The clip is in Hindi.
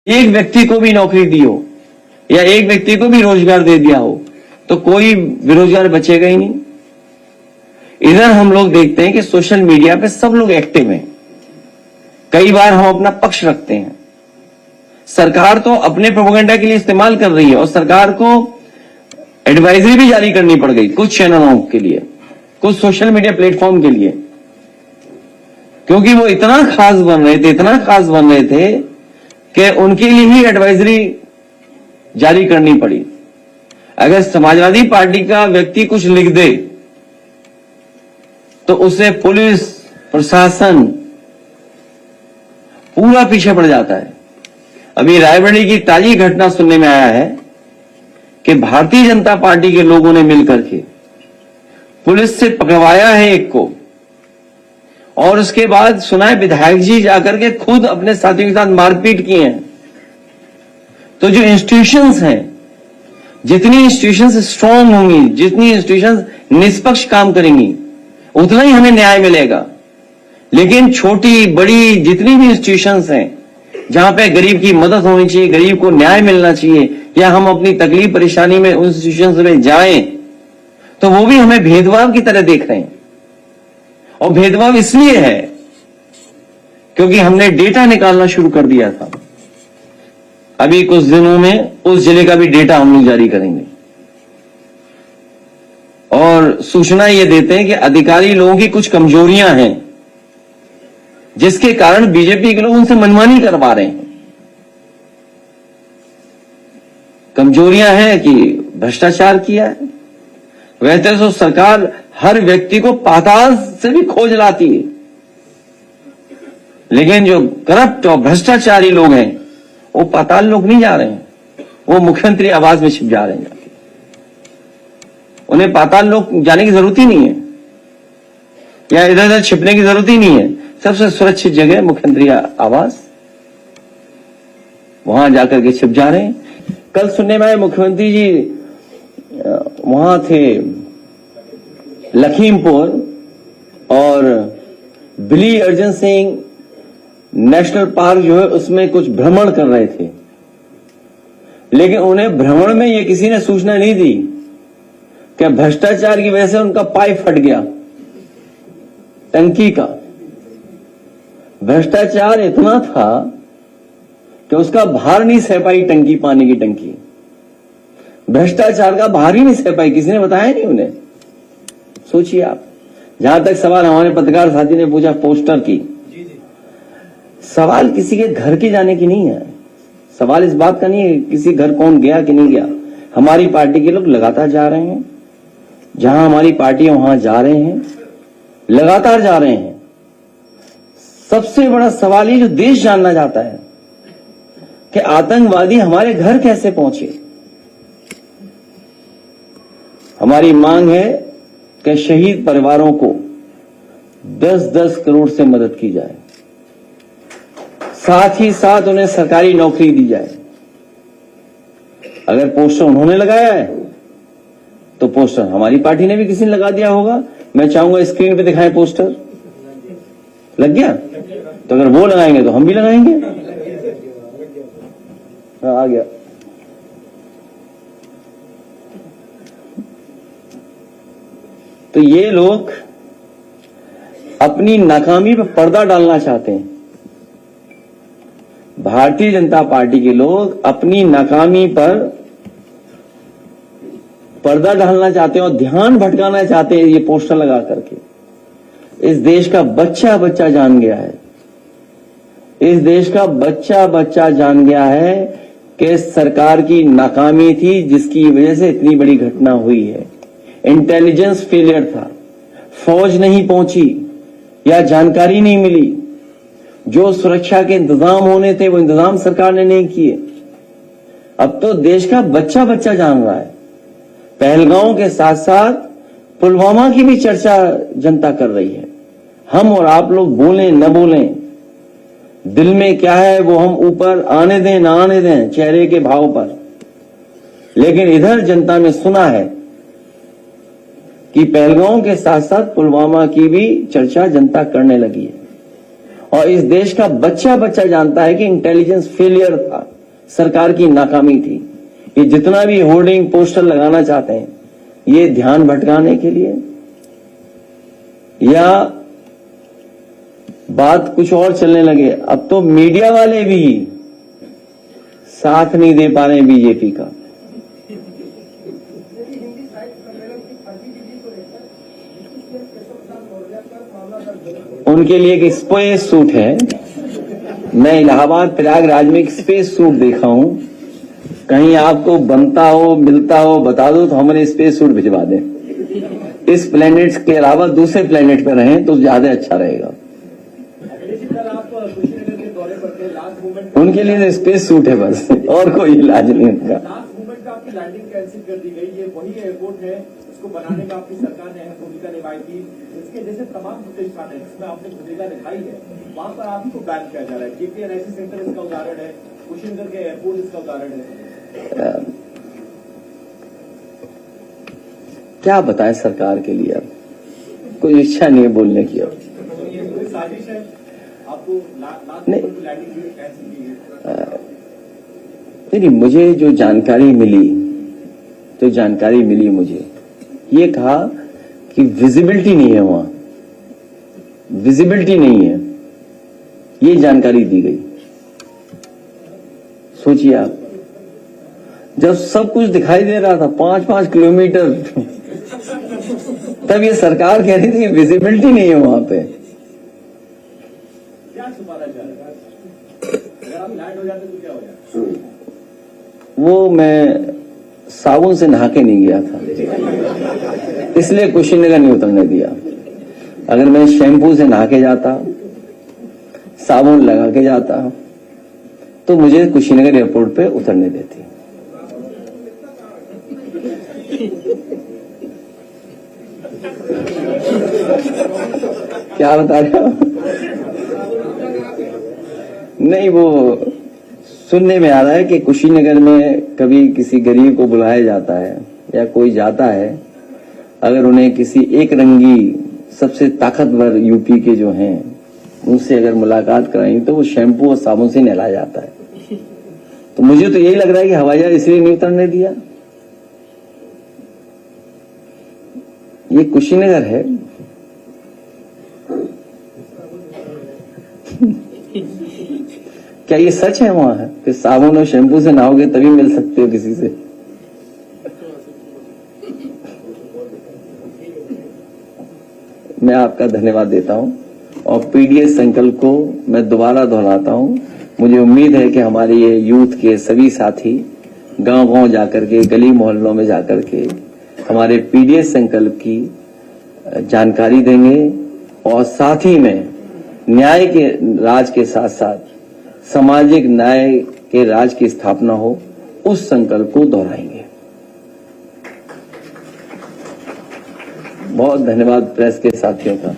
एक व्यक्ति को भी नौकरी दी हो या एक व्यक्ति को भी रोजगार दे दिया हो तो कोई बेरोजगार बचेगा ही नहीं। इधर हम लोग देखते हैं कि सोशल मीडिया पे सब लोग एक्टिव हैं। कई बार हम अपना पक्ष रखते हैं। सरकार तो अपने प्रोपेगेंडा के लिए इस्तेमाल कर रही है और सरकार को एडवाइजरी भी जारी करनी पड़ गई कुछ चैनलों के लिए, कुछ सोशल मीडिया प्लेटफॉर्म के लिए, क्योंकि वो इतना खास बन रहे थे कि उनके लिए ही एडवाइजरी जारी करनी पड़ी। अगर समाजवादी पार्टी का व्यक्ति कुछ लिख दे तो उसे पुलिस प्रशासन पूरा पीछे पड़ जाता है। अभी रायबरेली की ताजी घटना सुनने में आया है कि भारतीय जनता पार्टी के लोगों ने मिलकर के पुलिस से पकड़वाया है एक को, और उसके बाद सुना है विधायक जी जाकर के खुद अपने साथियों के साथ मारपीट किए हैं। तो जो इंस्टीट्यूशंस हैं, जितनी इंस्टीट्यूशंस स्ट्रांग होंगी, जितनी इंस्टीट्यूशंस निष्पक्ष काम करेंगी, उतना ही हमें न्याय मिलेगा। लेकिन छोटी बड़ी जितनी भी इंस्टीट्यूशंस हैं जहां पे गरीब की मदद होनी चाहिए, गरीब को न्याय मिलना चाहिए, या हम अपनी तकलीफ परेशानी में उन इंस्टीट्यूशंस में जाएं, तो वो भी हमें भेदभाव की तरह देख रहे हैं। और भेदभाव इसलिए है क्योंकि हमने डेटा निकालना शुरू कर दिया था। अभी कुछ दिनों में उस जिले का भी डेटा हम लोग जारी करेंगे और सूचना ये देते हैं कि अधिकारी लोगों की कुछ कमजोरियां हैं जिसके कारण बीजेपी के लोग उनसे मनमानी करवा रहे हैं। कमजोरियां हैं कि भ्रष्टाचार किया है। वैसे तो सरकार हर व्यक्ति को पाताल से भी खोज लाती है, लेकिन जो करप्ट और भ्रष्टाचारी लोग हैं वो पाताल लोग नहीं जा रहे हैं, वो मुख्यमंत्री आवास में छिप जा रहे हैं। उन्हें पाताल लोग जाने की जरूरत ही नहीं है या इधर उधर छिपने की जरूरत ही नहीं है। सबसे सुरक्षित जगह मुख्यमंत्री आवास, वहां जाकर के छिप जा रहे हैं। कल सुनने में आए मुख्यमंत्री जी वहां थे लखीमपुर और बिली अर्जन सिंह नेशनल पार्क जो है उसमें कुछ भ्रमण कर रहे थे, लेकिन उन्हें भ्रमण में ये किसी ने सूचना नहीं दी कि भ्रष्टाचार की वजह से उनका पाइप फट गया टंकी का। भ्रष्टाचार इतना था कि उसका भार नहीं सह पाई टंकी, पानी की टंकी भ्रष्टाचार का भार ही नहीं सह पाई, किसी ने बताया नहीं उन्हें। सोचिए आप। जहां तक सवाल हमारे पत्रकार साथी ने पूछा पोस्टर की, सवाल किसी के घर के जाने की नहीं है। सवाल इस बात का नहीं है किसी घर कौन गया कि नहीं गया। हमारी पार्टी के लोग लगातार जा रहे हैं, जहां हमारी पार्टी है वहां जा रहे हैं, लगातार जा रहे हैं। सबसे बड़ा सवाल ये जो देश जानना चाहता है कि आतंकवादी हमारे घर कैसे पहुंचे। हमारी मांग है कि शहीद परिवारों को 10-10 करोड़ से मदद की जाए, साथ ही साथ उन्हें सरकारी नौकरी दी जाए। अगर पोस्टर उन्होंने लगाया है तो पोस्टर हमारी पार्टी ने भी किसी ने लगा दिया होगा। मैं चाहूंगा स्क्रीन पे दिखाएं पोस्टर। लग गया? तो अगर वो लगाएंगे तो हम भी लगाएंगे। आ गया। तो ये लोग अपनी नाकामी पर पर्दा डालना चाहते हैं। भारतीय जनता पार्टी के लोग अपनी नाकामी पर पर्दा डालना चाहते हैं और ध्यान भटकाना चाहते हैं ये पोस्टर लगा करके। इस देश का बच्चा बच्चा जान गया है, इस देश का बच्चा बच्चा जान गया है कि सरकार की नाकामी थी जिसकी वजह से इतनी बड़ी घटना हुई है। इंटेलिजेंस फेलियर था, फौज नहीं पहुंची या जानकारी नहीं मिली, जो सुरक्षा के इंतजाम होने थे वो इंतजाम सरकार ने नहीं किए। अब तो देश का बच्चा बच्चा जान रहा है। पहलगांव के साथ साथ पुलवामा की भी चर्चा जनता कर रही है। हम और आप लोग बोलें न बोलें, दिल में क्या है वो हम ऊपर आने दें ना आने दें चेहरे के भाव पर, लेकिन इधर जनता ने सुना है कि पहलगांव के साथ साथ पुलवामा की भी चर्चा जनता करने लगी है। और इस देश का बच्चा बच्चा जानता है कि इंटेलिजेंस फेलियर था। सरकार की नाकामी थी। ये जितना भी होर्डिंग पोस्टर लगाना चाहते हैं, ये ध्यान भटकाने के लिए या बात कुछ और चलने लगे। अब तो मीडिया वाले भी साथ नहीं दे पा रहे हैं बीजेपी का। उनके लिए एक स्पेस सूट है। मैं इलाहाबाद प्रयागराज में एक स्पेस सूट देखा हूं। कहीं आपको बनता हो, मिलता हो, बता दो तो हमारे स्पेस सूट भिजवा दें। इस प्लेनेट के अलावा दूसरे प्लेनेट पर रहें तो ज्यादा अच्छा रहेगा। उनके लिए स्पेस सूट है बस, और कोई इलाज नहीं उनका। लास्ट मोमेंट पे आपकी लैंडिंग कैंसिल कर दी गई। ये वही एयरपोर्ट है, इसको बनाने में आपकी सरकार ने अहम भूमिका निभाई थी। इसके जैसे तमाम प्रतिष्ठान है जिसमें आपने भूमिका निभाई है, वहां पर आप ही को बैन किया जा रहा है। KPNIC सेंटर इसका उदाहरण है, कुशीनगर के एयरपोर्ट इसका उदाहरण है। क्या बताएं सरकार के लिए, अब कोई इच्छा नहीं है बोलने की। अब कोई साजिश है आपको लास्ट नहीं। मोमेंट पे लैंडिंग कैंसिल की है? नहीं, मुझे जो जानकारी मिली मुझे ये कहा कि विजिबिलिटी नहीं है, वहां विजिबिलिटी नहीं है, ये जानकारी दी गई। सोचिए आप, जब सब कुछ दिखाई दे रहा था 5-5 किलोमीटर, तब ये सरकार कह रही थी कि विजिबिलिटी नहीं है वहां पे। क्या छुपाना चाह रहे हैं? अगर आप लैंड हो जाते तो क्या हो जाए? वो मैं साबुन से नहा के नहीं गया था, इसलिए कुशीनगर नहीं उतरने दिया। अगर मैं शैम्पू से नहा के जाता, साबुन लगा के जाता, तो मुझे कुशीनगर एयरपोर्ट पे उतरने देती। क्या बता रहे हो? नहीं, वो सुनने में आ रहा है कि कुशीनगर में कभी किसी गरीब को बुलाया जाता है या कोई जाता है, अगर उन्हें किसी एक रंगी सबसे ताकतवर यूपी के जो हैं उनसे अगर मुलाकात कराई तो वो शैम्पू और साबुन से नहलाया जाता है। तो मुझे तो यही लग रहा है कि हवाई जहाज इसलिए नहीं उतरने दिया। ये कुशीनगर है। क्या ये सच है वहां है कि साबुन और शैम्पू से नहाओगे तभी मिल सकते हो किसी से? मैं आपका धन्यवाद देता हूं और पीडीएस संकल्प को मैं दोबारा दोहराता हूं। मुझे उम्मीद है कि हमारे ये यूथ के सभी साथी गांव-गांव जाकर के, गली मोहल्लों में जाकर के हमारे पीडीएस संकल्प की जानकारी देंगे और साथ ही में न्याय के राज के साथ साथ सामाजिक न्याय के राज की स्थापना हो, उस संकल्प को दोहराएंगे। बहुत धन्यवाद प्रेस के साथियों का।